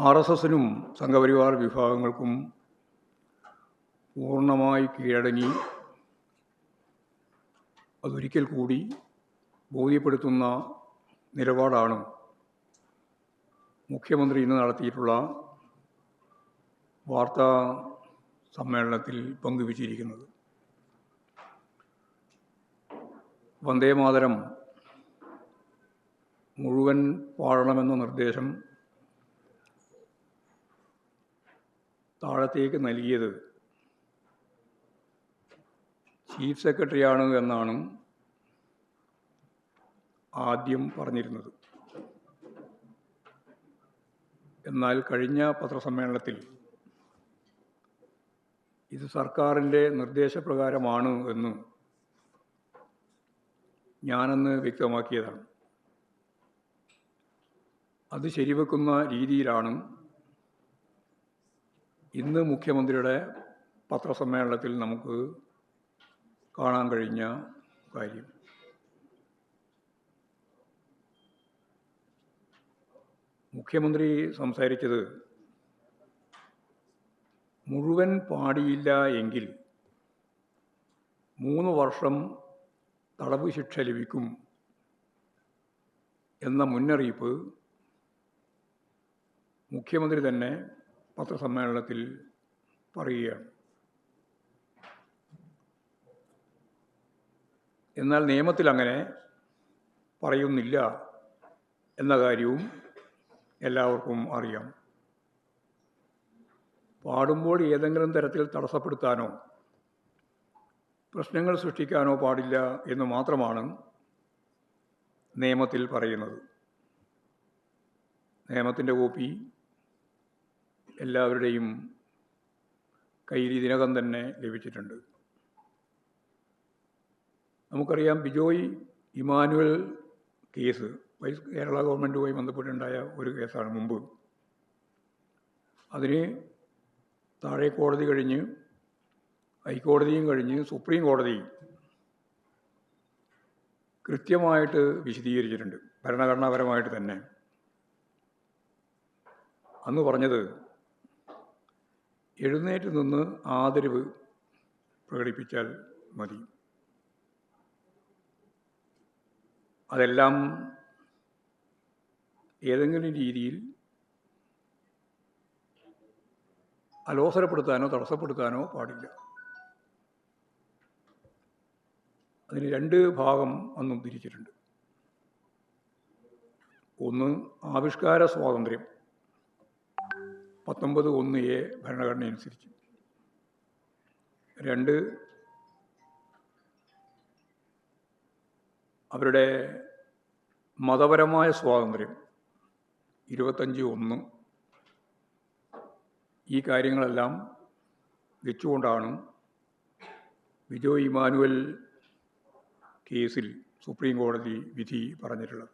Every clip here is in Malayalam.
ആർഎസ്എസിനും സംഘപരിവാർ വിഭാഗങ്ങൾക്കും പൂർണ്ണമായി കീഴടങ്ങി അതൊരിക്കൽ കൂടി ബോധ്യപ്പെടുത്തുന്ന നിലപാടാണ് മുഖ്യമന്ത്രി ഇന്ന് നടത്തിയിട്ടുള്ള വാർത്താ സമ്മേളനത്തിൽ പങ്കുവച്ചിരിക്കുന്നത്. വന്ദേമാതരം മുഴുവൻ പാടണമെന്ന നിർദ്ദേശം താഴത്തേക്ക് നൽകിയത് ചീഫ് സെക്രട്ടറിയാണ് എന്നാണ് ആദ്യം പറഞ്ഞിരുന്നത്. എന്നാൽ കഴിഞ്ഞ പത്രസമ്മേളനത്തിൽ ഇത് സർക്കാരിൻ്റെ നിർദ്ദേശപ്രകാരമാണ് എന്ന് ഞാനന്ന് വ്യക്തമാക്കിയതാണ്. അത് ശരിവെക്കുന്ന രീതിയിലാണ് ഇന്ന് മുഖ്യമന്ത്രിയുടെ പത്രസമ്മേളനത്തിൽ നമുക്ക് കാണാൻ കഴിഞ്ഞ കാര്യം. മുഖ്യമന്ത്രി സംസാരിച്ചത് മുഴുവൻ പാടിയില്ല എങ്കിൽ 3 വർഷം തടവ് ശിക്ഷ ലഭിക്കും എന്ന മുന്നറിയിപ്പ് മുഖ്യമന്ത്രി തന്നെ പത്രസമ്മേളനത്തിൽ പറയുകയാണ്. എന്നാൽ നിയമത്തിൽ അങ്ങനെ പറയുന്നില്ല എന്ന കാര്യവും എല്ലാവർക്കും അറിയാം. പാടുമ്പോൾ ഏതെങ്കിലും തരത്തിൽ തടസ്സപ്പെടുത്താനോ പ്രശ്നങ്ങൾ സൃഷ്ടിക്കാനോ പാടില്ല എന്ന് മാത്രമാണ് നിയമത്തിൽ പറയുന്നത്. നിയമത്തിൻ്റെ കോപ്പി എല്ലാവരുടെയും കയ്യിൽ ഇതിനകം തന്നെ ലഭിച്ചിട്ടുണ്ട്. നമുക്കറിയാം, ബിജോയ് ഇമാനുവൽ കേസ് കേരള ഗവൺമെൻറ്റുമായി ബന്ധപ്പെട്ടുണ്ടായ ഒരു കേസാണ് മുമ്പ്. അതിന് താഴെ കോടതി കഴിഞ്ഞ് ഹൈക്കോടതിയും കഴിഞ്ഞ് സുപ്രീം കോടതി കൃത്യമായിട്ട് വിശദീകരിച്ചിട്ടുണ്ട്, ഭരണഘടനാപരമായിട്ട് തന്നെ. അന്ന് പറഞ്ഞത് എഴുന്നേറ്റ് നിന്ന് ആദരവ് പ്രകടിപ്പിച്ചാൽ മതി. അതെല്ലാം ഏതെങ്കിലും രീതിയിൽ അലോസരപ്പെടുത്താനോ തടസ്സപ്പെടുത്താനോ പാടില്ല. അതിന് 2 ഭാഗം അന്നും തിരിച്ചിട്ടുണ്ട്. ഒന്ന്, ആവിഷ്കാര സ്വാതന്ത്ര്യം 19(1)(a) ഭരണഘടന അനുസരിച്ച്. 2, അവരുടെ മതപരമായ സ്വാതന്ത്ര്യം 25(1). ഈ കാര്യങ്ങളെല്ലാം വെച്ചുകൊണ്ടാണ് ബിജോയ് ഇമാനുവൽ കേസിൽ സുപ്രീം കോടതി വിധി പറഞ്ഞിട്ടുള്ളത്.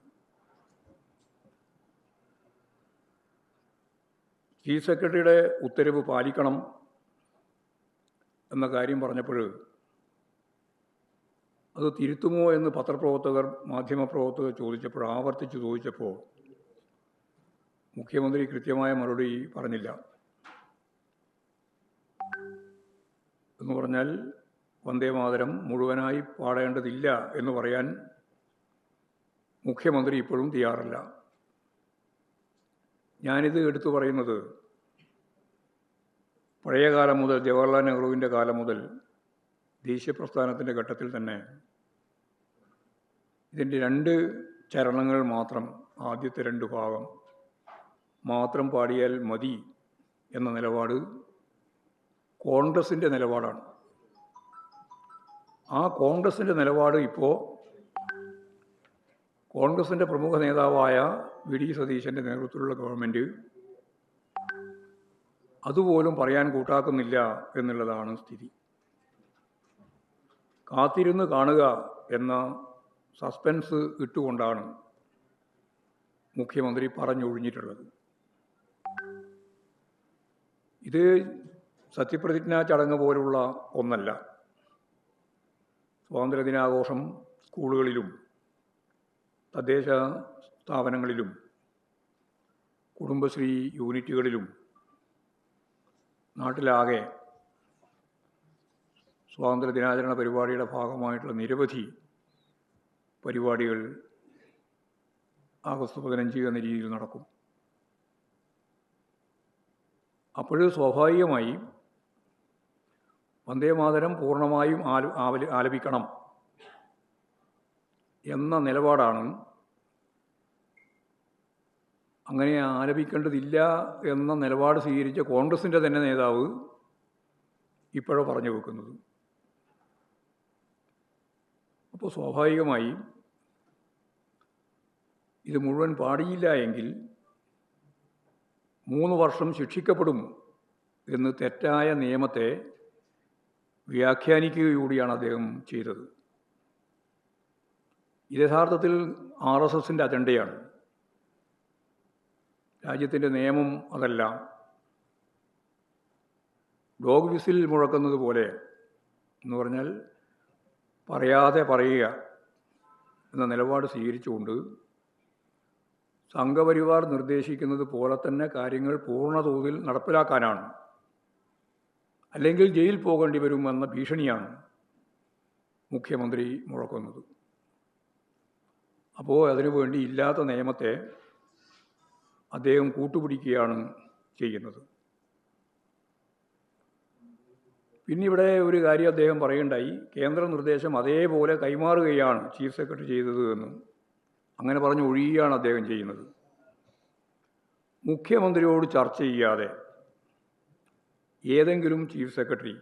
ചീഫ് സെക്രട്ടറിയുടെ ഉത്തരവ് പാലിക്കണം എന്ന കാര്യം പറഞ്ഞപ്പോൾ അത് തിരുത്തുമോ എന്ന് പത്രപ്രവർത്തകർ, മാധ്യമപ്രവർത്തകർ ആവർത്തിച്ച് ചോദിച്ചപ്പോൾ മുഖ്യമന്ത്രി കൃത്യമായ മറുപടി പറഞ്ഞില്ല. എന്ന് പറഞ്ഞാൽ വന്ദേമാതരം മുഴുവനായി പാടേണ്ടതില്ല എന്ന് പറയാൻ മുഖ്യമന്ത്രി ഇപ്പോഴും തയ്യാറല്ല. ഞാനിത് എടുത്തു പറയുന്നത് പഴയ കാലം മുതൽ, ജവഹർലാൽ നെഹ്റുവിൻ്റെ കാലം മുതൽ ദേശീയ പ്രസ്ഥാനത്തിൻ്റെ ഘട്ടത്തിൽ തന്നെ ഇതിൻ്റെ 2 ചരണങ്ങൾ മാത്രം, ആദ്യത്തെ 2 ഭാഗം മാത്രം പാടിയാൽ മതി എന്ന നിലപാട് കോൺഗ്രസിൻ്റെ നിലപാടാണ്. ആ കോൺഗ്രസിൻ്റെ നിലപാട് ഇപ്പോൾ കോൺഗ്രസിൻ്റെ പ്രമുഖ നേതാവായ വി ഡി സതീശൻ്റെ നേതൃത്വത്തിലുള്ള ഗവൺമെൻറ് അതുപോലും പറയാൻ കൂട്ടാക്കുന്നില്ല എന്നുള്ളതാണ് സ്ഥിതി. കാത്തിരുന്ന് കാണുക എന്ന സസ്പെൻസ് ഇട്ടുകൊണ്ടാണ് മുഖ്യമന്ത്രി പറഞ്ഞൊഴിഞ്ഞിട്ടുള്ളത്. ഇത് സത്യപ്രതിജ്ഞാ ചടങ്ങ് പോലുള്ള ഒന്നല്ല. സ്വാതന്ത്ര്യദിനാഘോഷം സ്കൂളുകളിലും തദ്ദേശ സ്ഥാപനങ്ങളിലും കുടുംബശ്രീ യൂണിറ്റുകളിലും നാട്ടിലാകെ സ്വാതന്ത്ര്യ ദിനാചരണ പരിപാടിയുടെ ഭാഗമായിട്ടുള്ള നിരവധി പരിപാടികൾ ആഗസ്റ്റ് 15 എന്ന രീതിയിൽ നടക്കും. അപ്പോൾ സ്വാഭാവികമായി വന്ദേമാതരം പൂർണ്ണമായും ആലപിക്കണം എന്ന നിലപാടാണ്. അങ്ങനെ ആലപിക്കേണ്ടതില്ല എന്ന നിലപാട് സ്വീകരിച്ച കോൺഗ്രസിൻ്റെ തന്നെ നേതാവ് ഇപ്പോഴോ പറഞ്ഞു വെക്കുന്നത്. അപ്പോൾ സ്വാഭാവികമായി ഇത് മുഴുവൻ പാടിയില്ല എങ്കിൽ 3 വർഷം ശിക്ഷിക്കപ്പെടും എന്ന് തെറ്റായ നിയമത്തെ വ്യാഖ്യാനിക്കുകയൂടിയാണ് അദ്ദേഹം ചെയ്തത്. ഇത് യഥാർത്ഥത്തിൽ RSSൻ്റെ അജണ്ടയാണ്. രാജ്യത്തിൻ്റെ നിയമം അതല്ല. ഡോഗ് വിസിൽ മുഴക്കുന്നത് പോലെ എന്ന് പറഞ്ഞാൽ പറയാതെ പറയുക എന്ന നിലപാട് സ്വീകരിച്ചുകൊണ്ട് സംഘപരിവാർ നിർദ്ദേശിക്കുന്നത് പോലെ തന്നെ കാര്യങ്ങൾ പൂർണ്ണതോതിൽ നടപ്പിലാക്കാനാണ്, അല്ലെങ്കിൽ ജയിൽ പോകേണ്ടി വരുമെന്ന ഭീഷണിയാണ് മുഖ്യമന്ത്രി മുഴക്കുന്നത്. അപ്പോൾ അതിനുവേണ്ടി ഇല്ലാത്ത നിയമത്തെ അദ്ദേഹം കൂട്ടുപിടിക്കുകയാണ് ചെയ്യുന്നത്. പിന്നെ ഇവിടെ ഒരു കാര്യം അദ്ദേഹം പറയുണ്ടായി, കേന്ദ്ര നിർദ്ദേശം അതേപോലെ കൈമാറുകയാണ് ചീഫ് സെക്രട്ടറി ചെയ്തത് എന്ന്. അങ്ങനെ പറഞ്ഞ് ഒഴിയുകയാണ് അദ്ദേഹം ചെയ്യുന്നത്. മുഖ്യമന്ത്രിയോട് ചർച്ച ചെയ്യാതെ ഏതെങ്കിലും ചീഫ് സെക്രട്ടറി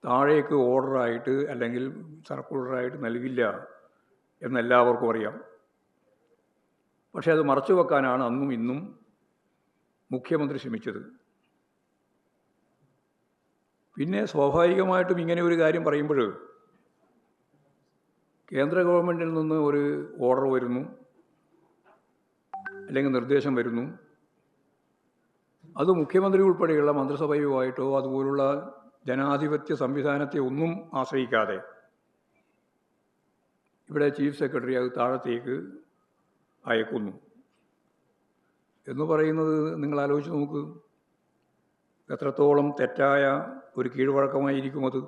താഴേക്ക് ഓർഡറായിട്ട് അല്ലെങ്കിൽ സർക്കുലറായിട്ട് നൽകില്ല എന്നെല്ലാവർക്കും അറിയാം. പക്ഷേ അത് മറച്ചു വെക്കാനാണ് അന്നും ഇന്നും മുഖ്യമന്ത്രി ശ്രമിച്ചത്. പിന്നെ സ്വാഭാവികമായിട്ടും ഇങ്ങനെ ഒരു കാര്യം പറയുമ്പോൾ കേന്ദ്ര ഗവൺമെൻറ്റിൽ നിന്ന് ഒരു ഓർഡർ വരുന്നു, അല്ലെങ്കിൽ നിർദ്ദേശം വരുന്നു. അത് മുഖ്യമന്ത്രി ഉൾപ്പെടെയുള്ള മന്ത്രിസഭയുമായിട്ടോ അതുപോലുള്ള ജനാധിപത്യ സംവിധാനത്തെ ഒന്നും ആശ്രയിക്കാതെ ഇവിടെ ചീഫ് സെക്രട്ടറി അത് താഴത്തേക്ക് അയക്കുന്നു എന്ന് പറയുന്നത് നിങ്ങൾ ആലോചിച്ച് നോക്ക്. എത്രത്തോളം തെറ്റായ ഒരു കീഴ്വഴക്കമായിരിക്കും അത്.